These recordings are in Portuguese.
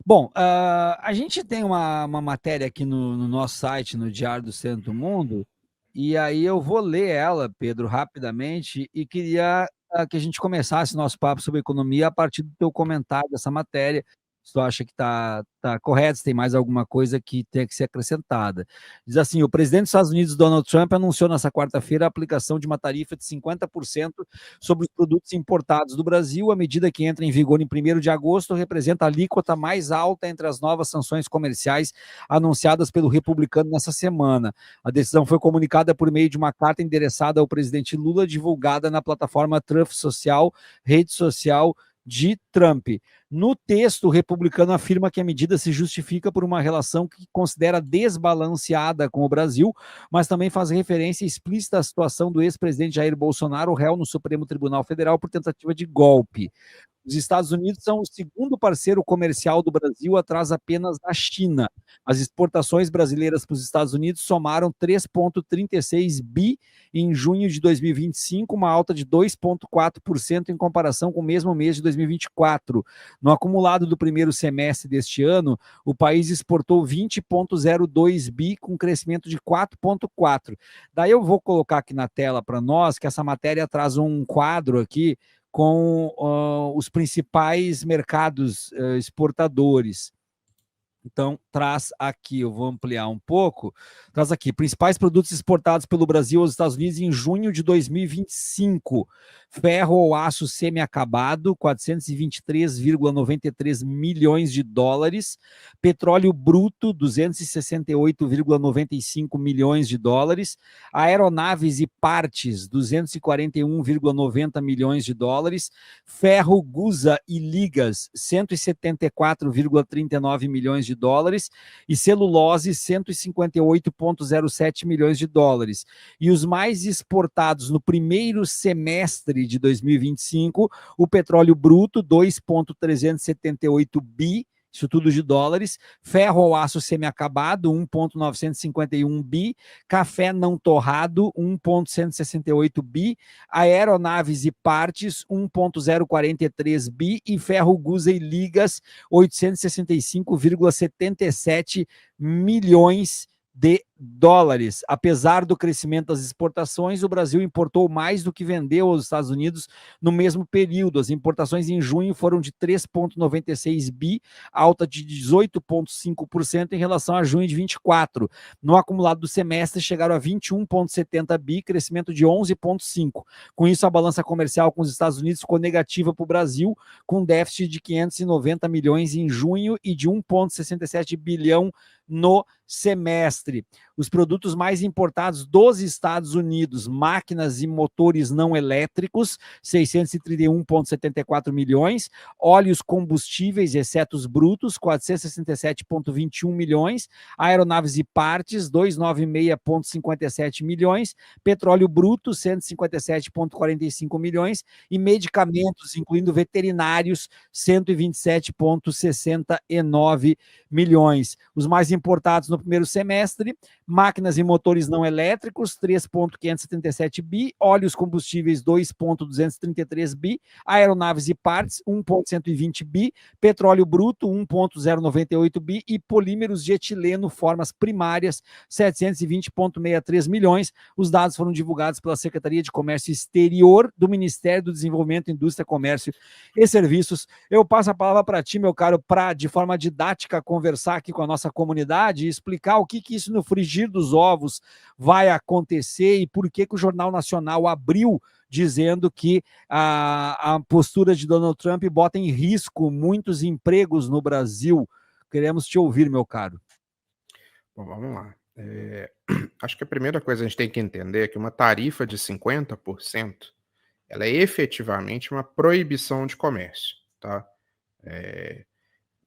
Bom, a gente tem uma matéria aqui no nosso site, no Diário do Centro do Mundo, e aí eu vou ler ela, Pedro, rapidamente, e queria que a gente começasse nosso papo sobre economia a partir do teu comentário dessa matéria. Se tu acha que tá correto, se tem mais alguma coisa que tenha que ser acrescentada. Diz assim: o presidente dos Estados Unidos, Donald Trump, anunciou nessa quarta-feira a aplicação de uma tarifa de 50% sobre os produtos importados do Brasil. A medida, que entra em vigor em 1º de agosto, representa a alíquota mais alta entre as novas sanções comerciais anunciadas pelo republicano nessa semana. A decisão foi comunicada por meio de uma carta endereçada ao presidente Lula, divulgada na plataforma Truth Social, rede social de Trump. No texto, o republicano afirma que a medida se justifica por uma relação que considera desbalanceada com o Brasil, mas também faz referência explícita à situação do ex-presidente Jair Bolsonaro, réu no Supremo Tribunal Federal por tentativa de golpe. Os Estados Unidos são o segundo parceiro comercial do Brasil, atrás apenas da China. As exportações brasileiras para os Estados Unidos somaram 3,36 bi em junho de 2025, uma alta de 2,4% em comparação com o mesmo mês de 2024. No acumulado do primeiro semestre deste ano, o país exportou 20,02 bi, com crescimento de 4,4%. Daí eu vou colocar aqui na tela para nós, que essa matéria traz um quadro aqui com os principais mercados exportadores. Então, traz aqui, eu vou ampliar um pouco, traz aqui, principais produtos exportados pelo Brasil aos Estados Unidos em junho de 2025. Ferro ou aço semi-acabado, 423,93 milhões de dólares. Petróleo bruto, 268,95 milhões de dólares. Aeronaves e partes, 241,90 milhões de dólares. Ferro, gusa e ligas, 174,39 milhões de dólares, e celulose, 158,07 milhões de dólares. E os mais exportados no primeiro semestre de 2025, o petróleo bruto, 2,378 bi, isso tudo de dólares, ferro ou aço semi-acabado, 1,951 bi, café não torrado, 1,168 bi, aeronaves e partes, 1,043 bi, e ferro, gusa e ligas, 865,77 milhões de dólares. Apesar do crescimento das exportações, o Brasil importou mais do que vendeu aos Estados Unidos no mesmo período. As importações em junho foram de 3,96 bi, alta de 18,5% em relação a junho de 24. No acumulado do semestre, chegaram a 21,70 bi, crescimento de 11,5%. Com isso, a balança comercial com os Estados Unidos ficou negativa para o Brasil, com déficit de 590 milhões em junho e de 1,67 bilhão no semestre. Os produtos mais importados dos Estados Unidos: máquinas e motores não elétricos, 631,74 milhões, óleos combustíveis, exceto os brutos, 467,21 milhões, aeronaves e partes, 296,57 milhões, petróleo bruto, 157,45 milhões, e medicamentos, incluindo veterinários, 127,69 milhões. Os mais importados no primeiro semestre: máquinas e motores não elétricos, 3,577 bi, óleos combustíveis, 2,233 bi, aeronaves e partes, 1,120 bi, petróleo bruto, 1,098 bi, e polímeros de etileno, formas primárias, 720,63 milhões. Os dados foram divulgados pela Secretaria de Comércio Exterior do Ministério do Desenvolvimento, Indústria, Comércio e Serviços. Eu passo a palavra para ti, meu caro, para, de forma didática, conversar aqui com a nossa comunidade e explicar o que isso no frigir dos ovos vai acontecer e por que o Jornal Nacional abriu dizendo que a postura de Donald Trump bota em risco muitos empregos no Brasil. Queremos te ouvir, meu caro. Bom, vamos lá. Acho que a primeira coisa a gente tem que entender é que uma tarifa de 50%, ela é efetivamente uma proibição de comércio, tá?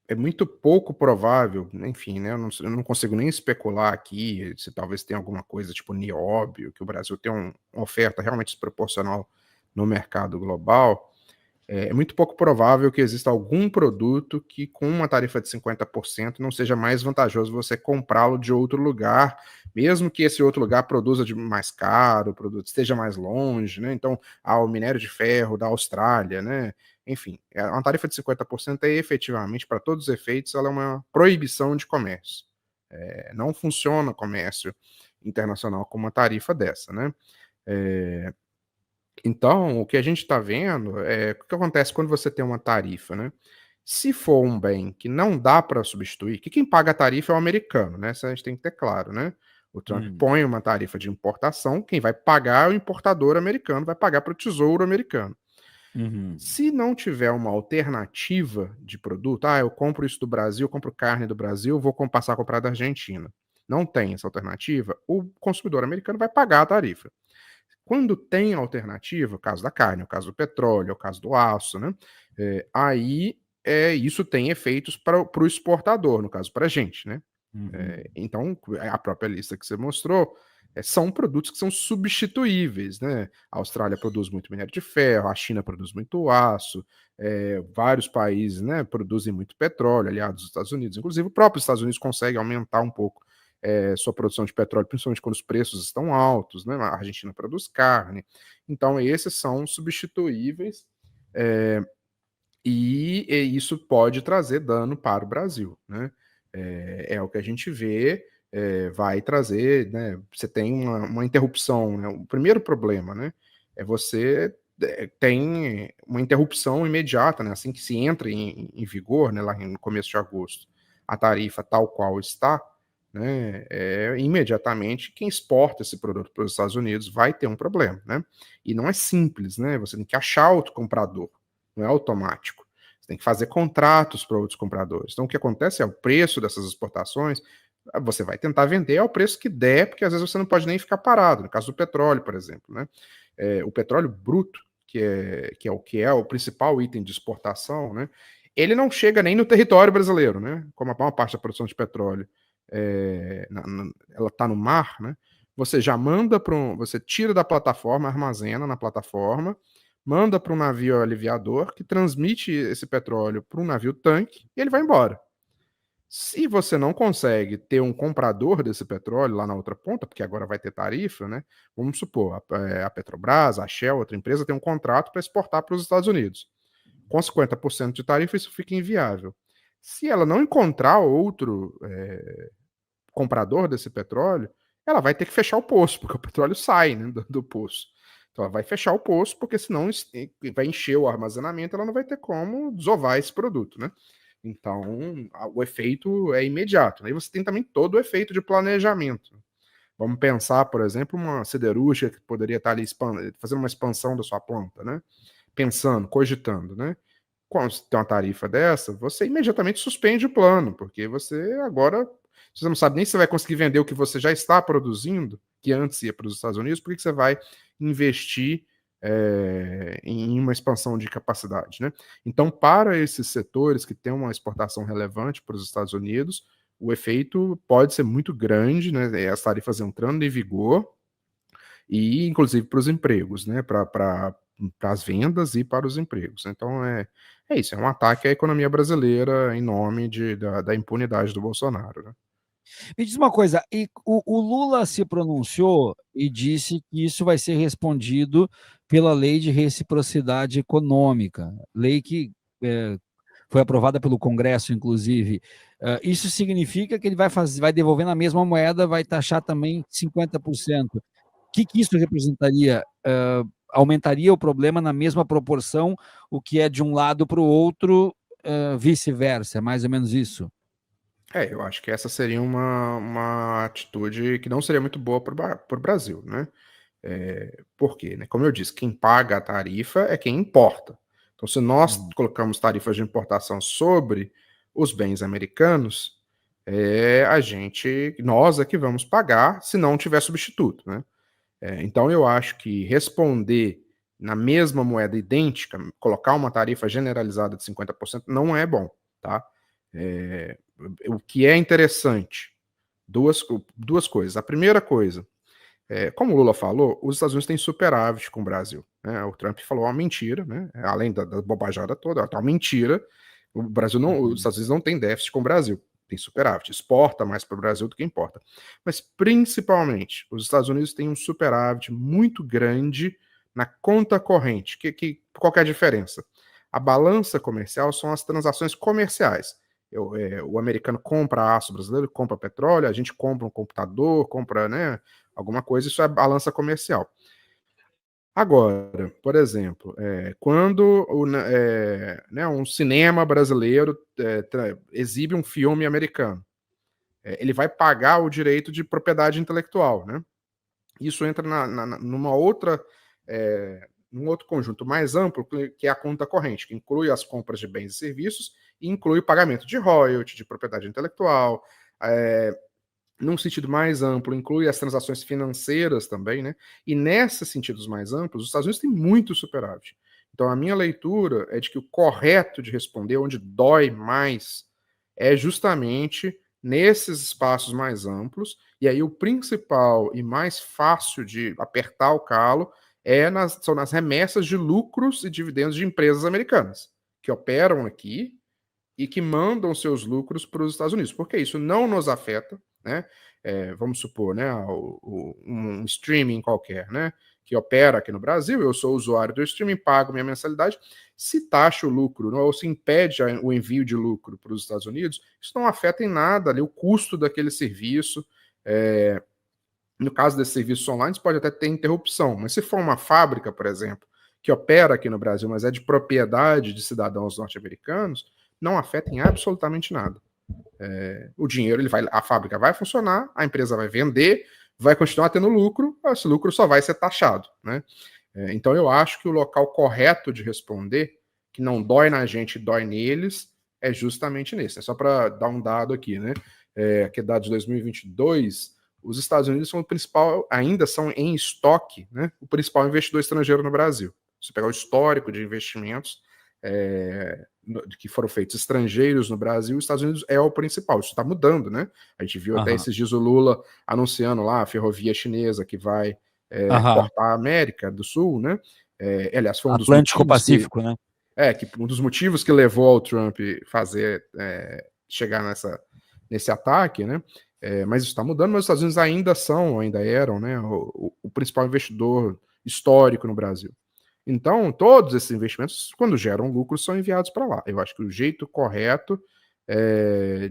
É muito pouco provável, enfim, né? Eu não consigo nem especular aqui se talvez tenha alguma coisa tipo nióbio, que o Brasil tem uma oferta realmente desproporcional no mercado global. É muito pouco provável que exista algum produto que, com uma tarifa de 50%, não seja mais vantajoso você comprá-lo de outro lugar, mesmo que esse outro lugar produza de mais caro, esteja mais longe, né? Então, o minério de ferro da Austrália, né? Enfim, uma tarifa de 50% é efetivamente, para todos os efeitos, ela é uma proibição de comércio. Não funciona comércio internacional com uma tarifa dessa, né? Então, o que a gente está vendo o que acontece quando você tem uma tarifa, né? Se for um bem que não dá para substituir, que quem paga a tarifa é o americano, né? Isso a gente tem que ter claro, né? O Trump põe uma tarifa de importação, quem vai pagar é o importador americano, vai pagar para o tesouro americano. Se não tiver uma alternativa de produto, eu compro isso do Brasil, eu compro carne do Brasil, vou passar a comprar da Argentina. Não tem essa alternativa, o consumidor americano vai pagar a tarifa. Quando tem alternativa, o caso da carne, o caso do petróleo, o caso do aço, né? Aí isso tem efeitos para o exportador, no caso para a gente, né? Então, a própria lista que você mostrou são produtos que são substituíveis, né? A Austrália produz muito minério de ferro, a China produz muito aço, vários países, né, produzem muito petróleo, aliados dos Estados Unidos. Inclusive, o próprio Estados Unidos consegue aumentar um pouco sua produção de petróleo, principalmente quando os preços estão altos, né? A Argentina produz carne. Então, esses são substituíveis e isso pode trazer dano para o Brasil, né? É o que a gente vê, vai trazer, né? Você tem uma interrupção, né? O primeiro problema, né? Você tem uma interrupção imediata, né? Assim que se entra em vigor, né? Lá no começo de agosto, a tarifa tal qual está, né? Imediatamente quem exporta esse produto para os Estados Unidos vai ter um problema, né? E não é simples, né? Você tem que achar outro comprador, não é automático. Você tem que fazer contratos para outros compradores. Então, o que acontece é o preço dessas exportações, você vai tentar vender ao preço que der, porque às vezes você não pode nem ficar parado. No caso do petróleo, por exemplo, né? O petróleo bruto, que é o principal item de exportação, né? Ele não chega nem no território brasileiro, né? Como a maior parte da produção de petróleo ela está no mar, né? Você já manda você tira da plataforma, armazena na plataforma, manda para um navio aliviador que transmite esse petróleo para um navio tanque e ele vai embora. Se você não consegue ter um comprador desse petróleo lá na outra ponta, porque agora vai ter tarifa, né? Vamos supor, a Petrobras, a Shell, outra empresa, tem um contrato para exportar para os Estados Unidos. Com 50% de tarifa, isso fica inviável. Se ela não encontrar outro comprador desse petróleo, ela vai ter que fechar o poço, porque o petróleo sai, né, do poço. Então ela vai fechar o poço, porque senão vai encher o armazenamento, ela não vai ter como desovar esse produto, né? Então, o efeito é imediato. Aí você tem também todo o efeito de planejamento. Vamos pensar, por exemplo, uma siderúrgica que poderia estar ali fazendo uma expansão da sua planta, né? Pensando, cogitando, né? Quando você tem uma tarifa dessa, você imediatamente suspende o plano, porque você agora, você não sabe nem se você vai conseguir vender o que você já está produzindo, que antes ia para os Estados Unidos, por que você vai investir em uma expansão de capacidade, né? Então, para esses setores que têm uma exportação relevante para os Estados Unidos, o efeito pode ser muito grande, né? As tarifas entrando em vigor e, inclusive, para os empregos, né? Para as vendas e para os empregos. Então, é isso, é um ataque à economia brasileira em nome da impunidade do Bolsonaro, né? Me diz uma coisa, e o Lula se pronunciou e disse que isso vai ser respondido pela Lei de Reciprocidade Econômica, lei que, foi aprovada pelo Congresso, inclusive. Isso significa que ele vai devolver na mesma moeda, vai taxar também 50%. O que isso representaria? Aumentaria o problema na mesma proporção, o que é de um lado para o outro, vice-versa, é mais ou menos isso? Eu acho que essa seria uma atitude que não seria muito boa para o Brasil, né? Por quê? Né? Como eu disse, quem paga a tarifa é quem importa. Então, se nós colocamos tarifas de importação sobre os bens americanos, nós é que vamos pagar se não tiver substituto, né? Então, eu acho que responder na mesma moeda idêntica, colocar uma tarifa generalizada de 50% não é bom, tá? O que é interessante, duas coisas. A primeira coisa, como o Lula falou, os Estados Unidos têm superávit com o Brasil, né? O Trump falou uma mentira, né? Além da bobajada toda, é uma mentira. O Brasil não, os Estados Unidos não têm déficit com o Brasil. tem superávit, exporta mais para o Brasil do que importa. Mas, principalmente, os Estados Unidos têm um superávit muito grande na conta corrente. Qual que é a diferença? A balança comercial são as transações comerciais. O americano compra aço brasileiro, compra petróleo, a gente compra um computador, compra, né, alguma coisa, isso é balança comercial. Agora, por exemplo, quando um cinema brasileiro exibe um filme americano, ele vai pagar o direito de propriedade intelectual, né? Isso entra num outro conjunto mais amplo, que é a conta corrente, que inclui as compras de bens e serviços e inclui o pagamento de royalty, de propriedade intelectual, num sentido mais amplo, inclui as transações financeiras também, né? E nesses sentidos mais amplos, os Estados Unidos têm muito superávit. Então, a minha leitura é de que o correto de responder, onde dói mais, é justamente nesses espaços mais amplos, e aí o principal e mais fácil de apertar o calo são nas remessas de lucros e dividendos de empresas americanas, que operam aqui e que mandam seus lucros para os Estados Unidos, porque isso não nos afeta, né? Vamos supor, né, um streaming qualquer, né, que opera aqui no Brasil, eu sou usuário do streaming, pago minha mensalidade, se taxa o lucro, ou se impede o envio de lucro para os Estados Unidos, isso não afeta em nada ali o custo daquele serviço. No caso desses serviços online, pode até ter interrupção, mas se for uma fábrica, por exemplo, que opera aqui no Brasil, mas é de propriedade de cidadãos norte-americanos, não afeta em absolutamente nada. O dinheiro, a fábrica vai funcionar, a empresa vai vender, vai continuar tendo lucro, esse lucro só vai ser taxado, né? Então eu acho que o local correto de responder, que não dói na gente, dói neles, é justamente nesse. É só para dar um dado aqui, né? Que é dado de 2022, os Estados Unidos são o principal, ainda são em estoque, né? O principal investidor estrangeiro no Brasil. Se pegar o histórico de investimentos que foram feitos estrangeiros no Brasil, os Estados Unidos é o principal. Isso está mudando, né? A gente viu até esses dias o Lula anunciando lá a ferrovia chinesa que vai cortar a América do Sul, né? Aliás, foi um dos Atlântico-Pacífico, né? Que um dos motivos que levou ao Trump chegar nesse ataque, né? Mas isso está mudando, mas os Estados Unidos ainda eram, né, o principal investidor histórico no Brasil. Então, todos esses investimentos, quando geram lucro, são enviados para lá. Eu acho que o jeito correto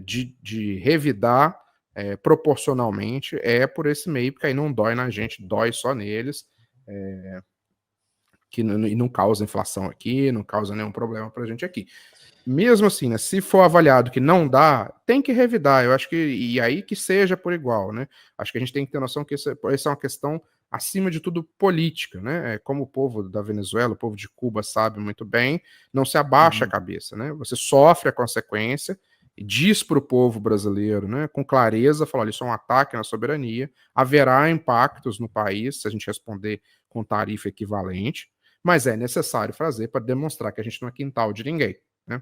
de revidar proporcionalmente é por esse meio, porque aí não dói na gente, dói só neles, e não causa inflação aqui, não causa nenhum problema para a gente aqui. Mesmo assim, né, se for avaliado que não dá, tem que revidar. Eu acho que, e aí que seja por igual, né? Acho que a gente tem que ter noção que essa é uma questão, acima de tudo, política, né? Como o povo da Venezuela, o povo de Cuba sabe muito bem, não se abaixa a cabeça, né? Você sofre a consequência e diz para o povo brasileiro, né, com clareza, falar, olha, isso é um ataque na soberania, haverá impactos no país se a gente responder com tarifa equivalente, mas é necessário fazer para demonstrar que a gente não é quintal de ninguém, né?